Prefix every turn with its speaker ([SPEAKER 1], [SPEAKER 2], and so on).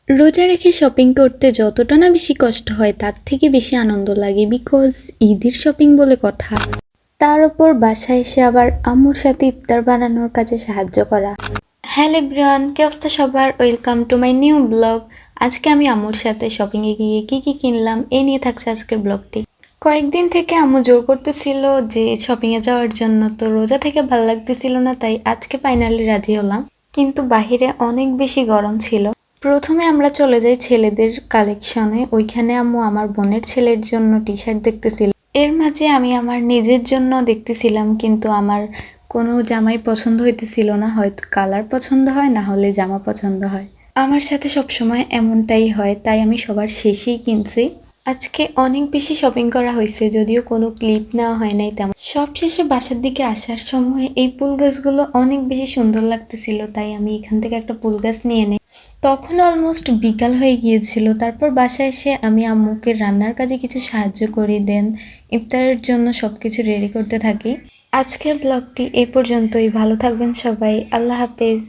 [SPEAKER 1] রোজা রেখে শপিং করতে যতটা না বেশি কষ্ট হয় তার থেকে বেশি আনন্দ লাগে, বিকজ ঈদের শপিং বলে কথা। তার উপর বাসায় এসে আবার আম্মুর সাথে ইফতার বানানোর কাজে সাহায্য করা। হ্যালো এভরিওয়ান, কি অবস্থা সবার? Welcome to my new blog. আজকে আমি আম্মুর সাথে শপিংয়ে গিয়ে কি কিনলাম এই নিয়ে থাকছে আজকের ব্লগটি। কয়েকদিন থেকে আম্মু জোর করতেছিল যে শপিংয়ে যাওয়ার জন্য, তো রোজা থেকে ভালো লাগতেছিল না, তাই আজকে ফাইনালি রাজি হলাম। কিন্তু বাহিরে অনেক বেশি গরম ছিল। প্রথমে আমরা চলে যাই ছেলেদের কালেকশনে। ওইখানে আম্মু আমার বোনের ছেলের জন্য টি শার্ট দেখতেছিল। এর মাঝে আমি আমার নিজের জন্য দেখতেছিলাম, কিন্তু আমার কোনো জামাই পছন্দ হইতেছিল না। হয়তো কালার পছন্দ হয়, না হলে জামা পছন্দ হয়। আমার সাথে সবসময় এমনটাই হয়, তাই আমি সবার শেষেই কিনছি। আজকে অনেক বেশি শপিং করা হয়েছে, যদিও কোনো ক্লিপ নেওয়া হয় নাই তেমন। সবশেষে বাসার দিকে আসার সময় এই ফুল গাছগুলো অনেক বেশি সুন্দর লাগতেছিল, তাই আমি এখান থেকে একটা ফুল গাছ নিয়ে নেই। তখন অলমোস্ট বিকাল হয়ে গিয়েছিল। তারপর বাসায় এসে আমি আম্মুকে রান্নার কাজে কিছু সাহায্য করি, দেন ইফতারের জন্য সবকিছু রেডি করতে থাকি। আজকের ব্লগটি এ পর্যন্তই। ভালো থাকবেন সবাই। আল্লাহ হাফেজ।